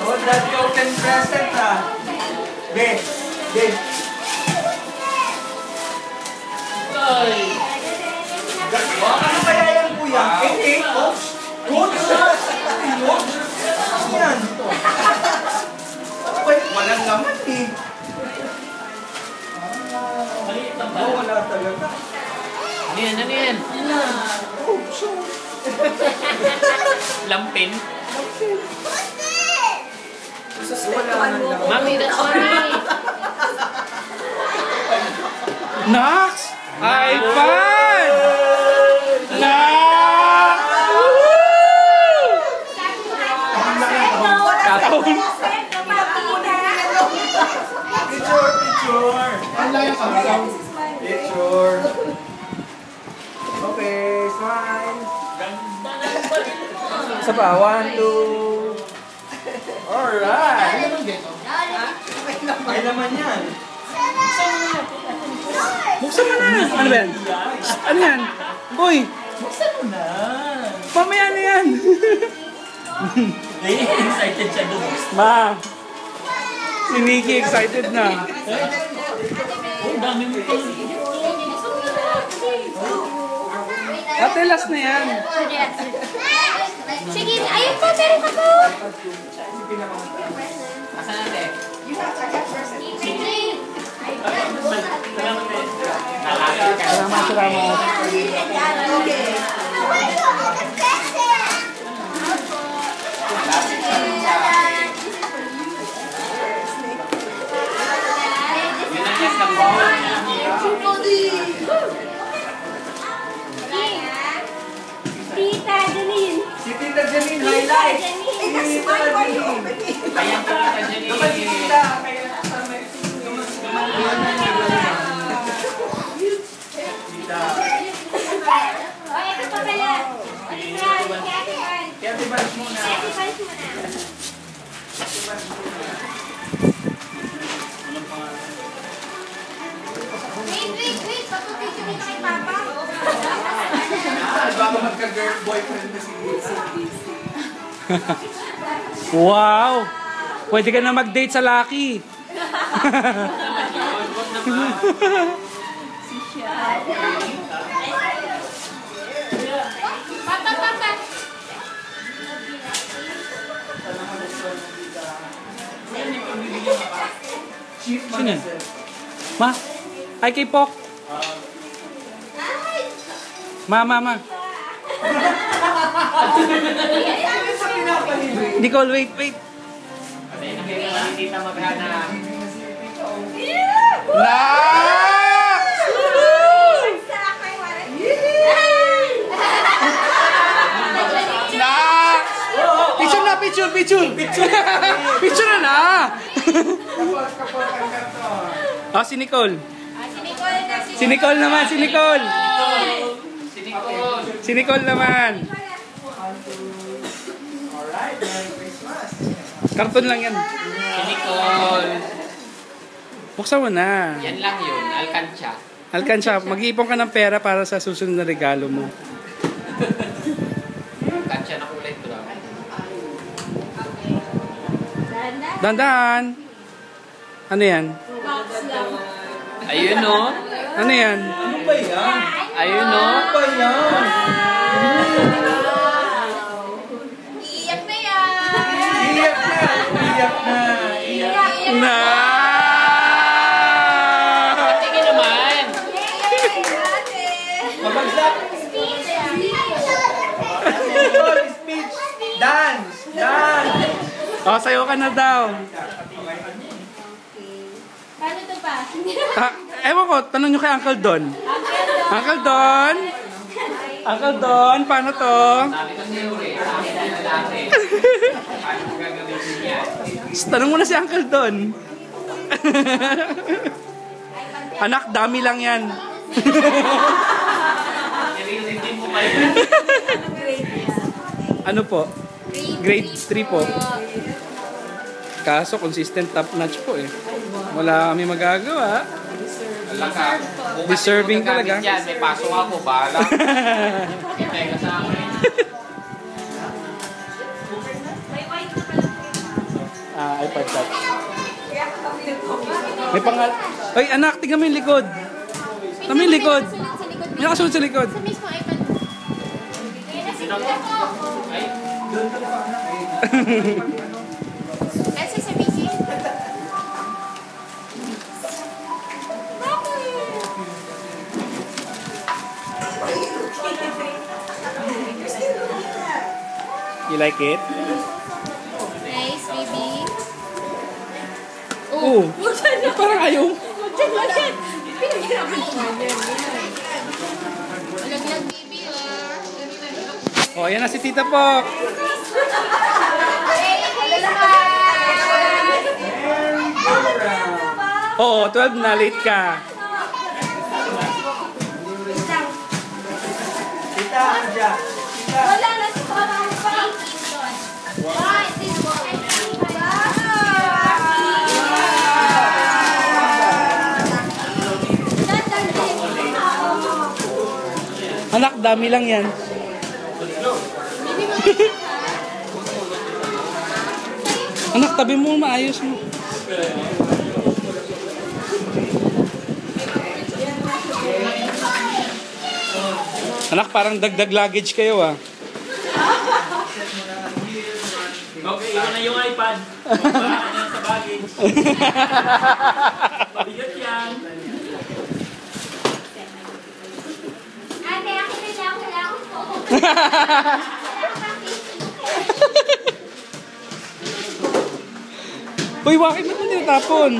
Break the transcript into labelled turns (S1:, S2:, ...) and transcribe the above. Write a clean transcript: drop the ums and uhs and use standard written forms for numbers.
S1: Oh, Daddy open present ah. Be. Ano kaya yan, kuya? Cake? Coach? Ano yan? Walang laman eh. Wala talaga.
S2: Ano yan?
S1: Oh, so.
S2: Lampin?
S1: Mami,
S2: that's alright.
S3: Nox! High five! Nox!
S1: Picture. Okay, smile. Isa pa, 1, 2. Alright. May naman yan.
S3: Buksan mo na! Ano ba yan? Ano yan? Uy!
S2: Buksan mo na.
S3: Mamaya na yan!
S2: Excited siya doon.
S3: Ma! Si Nikki excited na.
S2: Oh, dami mo pa.
S3: Ate, last na yan.
S4: Sige, ayun po, meron ka po.
S2: Asan natin?
S3: Salamat.
S4: Tita Janine.
S1: Si Tita Janine, highlight. Tita Janine.
S2: Ayan po kita dyan eh.
S1: Naman si Tita. Kaya
S4: O, ito pa pala.
S1: Kaya tibans muna.
S4: Wait. Pagpapicture nito kay Papa.
S1: Baka magka-girl boyfriend na si
S3: Wow! Pwede ka na mag-date sa Lucky.
S4: Papa.
S3: Sino yan? Ma? Ay, kay Pok. Ma. Nicole, wait.
S2: Kasi nakikita maghanap.
S3: Picture! Picture na! Oh, si Nicole. Si Nicole naman.
S2: Si Nicole.
S1: Alright, Merry Christmas.
S3: Karton lang yan.
S2: Si Nicole.
S3: Buksan mo na.
S2: Yan lang yun. Alkansya.
S3: Alkansya, mag-iipon ka ng pera para sa susunod na regalo mo.
S2: Alkansya na kulay brown.
S3: Dandan! Ano yan?
S2: Ayun o.
S3: Ano yan?
S1: Ano ba yan?
S2: Ayun o.
S1: Ano ba yan?
S4: Iiyak na yan.
S1: Iyak na.
S2: Patingin naman.
S1: Mabagsak. Speech. Dance.
S3: Oh, sayo ka na daw.
S4: Paano ito pa?
S3: Ewan ko, tanong nyo kay Uncle Don. Uncle Don, paano to?
S2: Sabi ko siya uli. Sabi na natin. Paano ko gagamitin yan?
S3: Tanong mo na si Uncle Don. Anak, dami lang yan.
S2: Nililindi mo pa yun.
S3: Ano po? Grade 3 po. Kaso consistent top notch po eh. Wala kami magagawa.
S2: Wala ka. Bukas
S3: Deserving
S2: hindi ko gagamit
S3: talaga.
S2: yan. May pasok ako. Bahala. Hintay ka sa akin.
S4: May white na pala.
S3: iPad touch. May pangal... Ay, anak, tingnan mo yung likod. Tingnan mo yung likod. May nakasunod sa likod.
S4: Sa mismo iPad. Ayan na si Tita po.
S2: Ay,
S4: Kasi sa Missy.
S3: You like it?
S4: Nice, baby.
S3: Oo. Parang ayaw.
S4: Pinaghirapan ko nga yan. Malaglag, baby, ah.
S3: Oh, ayan na si tita po.
S4: Hey,
S3: Oo, 12 na, late ka.
S1: Tita, ano siya? Tita.
S4: wala na si Papa. Why? This one.
S3: Anak, dami lang yan. Anak, tabi mo, maayos mo. Anak, parang dagdag luggage kayo ah.
S5: Okay, iwan na yung iPad. Baka na sa baggage. Mabigat yan.
S4: Ate, akin na lang. Wala akong phone.
S3: Uy, bakit mo tinatapon?